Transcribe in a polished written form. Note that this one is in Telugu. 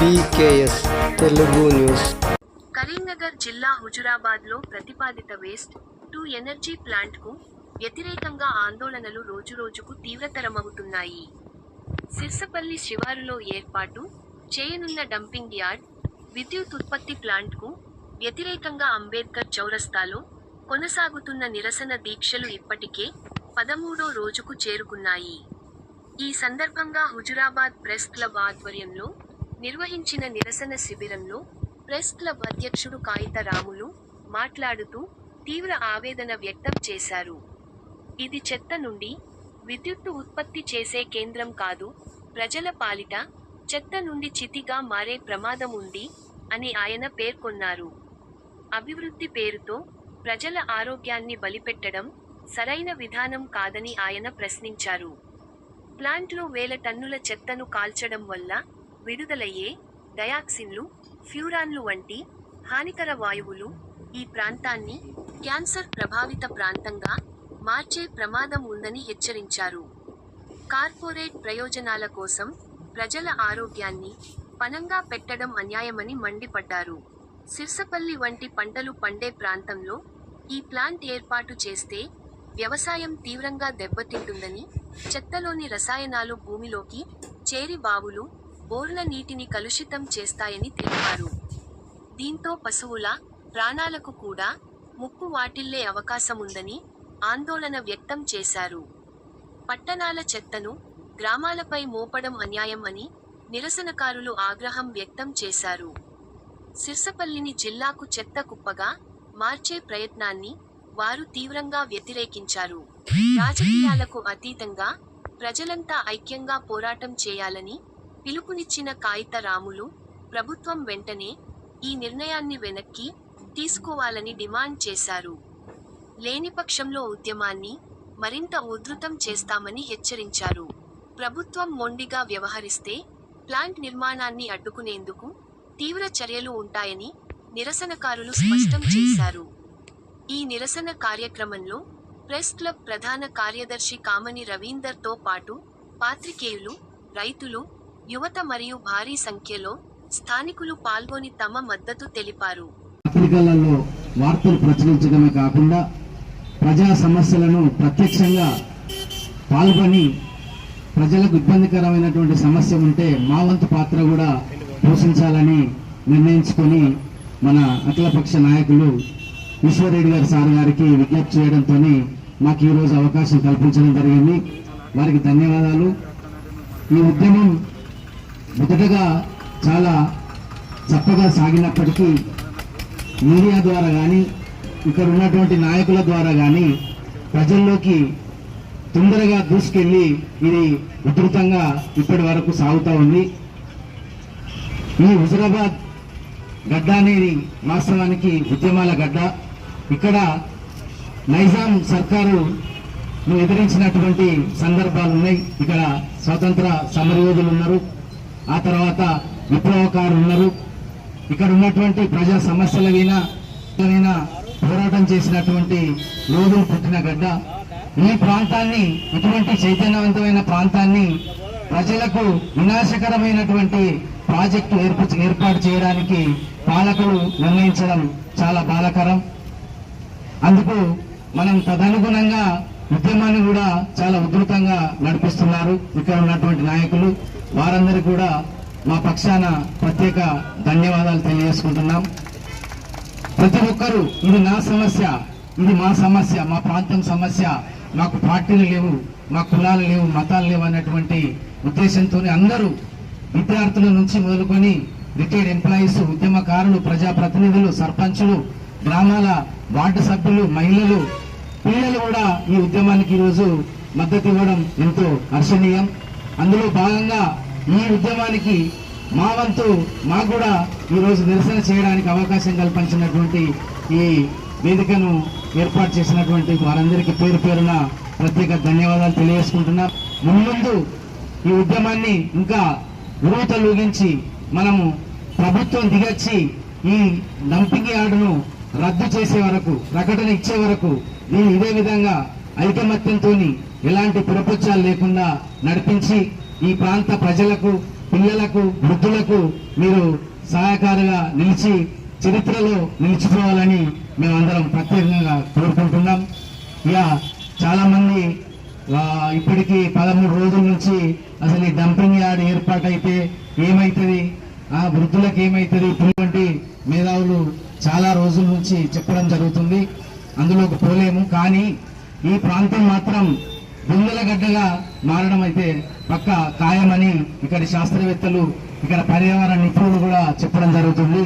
BKS Telugu news. కరీంనగర్ జిల్లా హుజురాబాద్లో ప్రతిపాదిత వేస్ట్ టు ఎనర్జీ ప్లాంట్కు వ్యతిరేకంగా ఆందోళనలు రోజురోజుకు తీవ్రతరమవుతున్నాయి. సిర్సపల్లి శివారులో ఏర్పాటు చేయనున్న డంపింగ్ యార్డ్, విద్యుత్ ఉత్పత్తి ప్లాంట్కు వ్యతిరేకంగా అంబేద్కర్ చౌరస్తాలో కొనసాగుతున్న నిరసన దీక్షలు ఇప్పటికే 13వ రోజుకు చేరుకున్నాయి. ఈ సందర్భంగా హుజురాబాద్ ప్రెస్ క్లబ్ ఆధ్వర్యంలో నిర్వహించిన నిరసన శిబిరంలో ప్రెస్ క్లబ్ అధ్యక్షుడు కాయిత రాములు మాట్లాడుతూ తీవ్ర ఆవేదన వ్యక్తం చేశారు. ఇది చెత్త నుండి విద్యుత్తు ఉత్పత్తి చేసే కేంద్రం కాదు, ప్రజల పాలిట చెత్త నుండి చితిగా మారే ప్రమాదం ఉంది అని ఆయన పేర్కొన్నారు. అభివృద్ధి పేరుతో ప్రజల ఆరోగ్యాన్ని బలిపెట్టడం సరైన విధానం కాదని ఆయన ప్రశ్నించారు. ప్లాంట్లో వేల టన్నుల చెత్తను కాల్చడం వల్ల విడుదలయ్యే డయాక్సిన్లు, ఫ్యూరాన్లు వంటి హానికర వాయువులు ఈ ప్రాంతాన్ని క్యాన్సర్ ప్రభావిత ప్రాంతంగా మార్చే ప్రమాదం ఉందని హెచ్చరించారు. కార్పొరేట్ ప్రయోజనాల కోసం ప్రజల ఆరోగ్యాన్ని పణంగా పెట్టడం అన్యాయమని మండిపడ్డారు. సిర్సపల్లి వంటి పంటలు పండే ప్రాంతంలో ఈ ప్లాంట్ ఏర్పాటు చేస్తే వ్యవసాయం తీవ్రంగా దెబ్బతింటుందని, చెత్తలోని రసాయనాలు భూమిలోకి చేరి బావులు, బోర్ల నీటిని కలుషితం చేస్తాయని తెలిపారు. దీంతో పశువుల ప్రాణాలకు కూడా ముప్పు వాటిల్లే అవకాశముందని ఆందోళన వ్యక్తం చేశారు. పట్టణాల చెత్తను గ్రామాలపై మోపడం అన్యాయం అని నిరసనకారులు ఆగ్రహం వ్యక్తం చేశారు. సిర్సపల్లిని జిల్లాకు చెత్త కుప్పగా మార్చే ప్రయత్నాన్ని వారు తీవ్రంగా వ్యతిరేకించారు. రాజకీయాలకు అతీతంగా ప్రజలంతా ఐక్యంగా పోరాటం చేయాలని పిలుపునిచ్చిన కాయిత రాములు ప్రభుత్వం వెంటనే ఈ నిర్ణయాన్ని వెనక్కి తీసుకోవాలని డిమాండ్ చేశారు. లేని పక్షంలో ఉద్యమాన్ని మరింత ఉధృతం చేస్తామని హెచ్చరించారు. ప్రభుత్వం మొండిగా వ్యవహరిస్తే ప్లాంట్ నిర్మాణాన్ని అడ్డుకునేందుకు తీవ్ర చర్యలు ఉంటాయని నిరసనకారులు స్పష్టం చేశారు. ఈ నిరసన కార్యక్రమంలో ప్రెస్ క్లబ్ ప్రధాన కార్యదర్శి కామని రవీందర్తో పాటు పాత్రికేయులు, రైతులు, యువత మరియు భారీ సంఖ్యలో స్థానికులు పాల్గొని తమ మద్దతు తెలిపారు. పత్రికలలో వార్తలు ప్రచురించడమే కాకుండా ప్రజా సమస్యలను ప్రత్యక్షంగా పాల్గొని ప్రజలకు ఇబ్బందికరమైనటువంటి సమస్య ఉంటే మా వంతు పాత్ర కూడా పోషించాలని నిర్ణయించుకొని మన అఖిలపక్ష నాయకులు ఈశ్వర్రెడ్డి గారి సార్ గారికి విజ్ఞప్తి చేయడంతో మాకు ఈరోజు అవకాశం కల్పించడం జరిగింది. వారికి ధన్యవాదాలు. ఈ ఉద్యమం మొదటగా చాలా చక్కగా సాగినప్పటికీ మీడియా ద్వారా కానీ ఇక్కడ ఉన్నటువంటి నాయకుల ద్వారా కానీ ప్రజల్లోకి తొందరగా దూసుకెళ్లి ఇది ఉధృతంగా ఇప్పటి వరకు సాగుతూ ఉంది. ఈ హుజురాబాద్ గడ్డ అనేది వాస్తవానికి ఉద్యమాల గడ్డ. ఇక్కడ నైజాం సర్కారు ఎదిరించినటువంటి సందర్భాలు ఉన్నాయి. ఇక్కడ స్వతంత్ర సమరయోధులు ఉన్నారు, ఆ తర్వాత విప్లవకారులు ఉన్నారు. ఇక్కడ ఉన్నటువంటి ప్రజా సమస్యల మీద పోరాటం చేసినటువంటి యోధులు పుట్టిన గడ్డ. ఈ ప్రాంతాన్ని, ఇటువంటి చైతన్యవంతమైన ప్రాంతాన్ని ప్రజలకు వినాశకరమైనటువంటి ప్రాజెక్టు ఏర్పాటు చేయడానికి పాలకులు నిర్ణయించడం చాలా బాధాకరం. అందుకు మనం తదనుగుణంగా ఉద్యమాన్ని కూడా చాలా ఉధృతంగా నడిపిస్తున్నారు ఇక్కడ ఉన్నటువంటి నాయకులు. వారందరికీ కూడా మా పక్షాన ప్రత్యేక ధన్యవాదాలు తెలియజేసుకుంటున్నాం. ప్రతి ఒక్కరూ ఇది నా సమస్య, ఇది మా సమస్య, మా ప్రాంతం సమస్య, మాకు పార్టీలు లేవు, మా కులాలు లేవు, మతాలు లేవు అన్నటువంటి ఉద్దేశంతో అందరూ విద్యార్థుల నుంచి మొదలుకొని రిటైర్డ్ ఎంప్లాయీస్, ఉద్యమకారులు, ప్రజాప్రతినిధులు, సర్పంచులు, గ్రామాల వార్డు సభ్యులు, మహిళలు, పిల్లలు కూడా ఈ ఉద్యమానికి ఈరోజు మద్దతు ఇవ్వడం ఎంతో హర్షణీయం. అందులో భాగంగా ఈ ఉద్యమానికి మా వంతు మాకు కూడా ఈరోజు నిరసన చేయడానికి అవకాశం కల్పించినటువంటి ఈ వేదికను ఏర్పాటు చేసినటువంటి వారందరికీ పేరు పేరున ప్రత్యేక ధన్యవాదాలు తెలియజేసుకుంటున్నాం. ముందు ఈ ఉద్యమాన్ని ఇంకా ఉరూతలూగించి మనము ప్రభుత్వం దిగొచ్చి ఈ డంపింగ్ యార్డును రద్దు చేసే వరకు, ప్రకటన ఇచ్చే వరకు దీన్ని ఇదే విధంగా ఐకమత్యంతో ఎలాంటి పురపుచ్చాలు లేకుండా నడిపించి ఈ ప్రాంత ప్రజలకు పిల్లలకు వృద్ధులకు మీరు సహాయకారిగా నిలిచి చరిత్రలో నిలిచిపోవాలని మేమందరం ప్రత్యేకంగా కోరుకుంటున్నాం. ఇక చాలా మంది ఇప్పటికీ 13 రోజుల నుంచి అసలు ఈ డంపింగ్ యార్డ్ ఏర్పాటైతే ఏమైతుంది, ఆ వృద్ధులకు ఏమైతుంది ఇటువంటి మేధావులు చాలా రోజుల నుంచి చెప్పడం జరుగుతుంది. అందులోకి పోలేము. కానీ ఈ ప్రాంతం మాత్రం బొందల గడ్డగా మారడం అయితే పక్క ఖాయమని ఇక్కడి శాస్త్రవేత్తలు, ఇక్కడ పర్యావరణ నిపుణులు కూడా చెప్పడం జరుగుతుంది.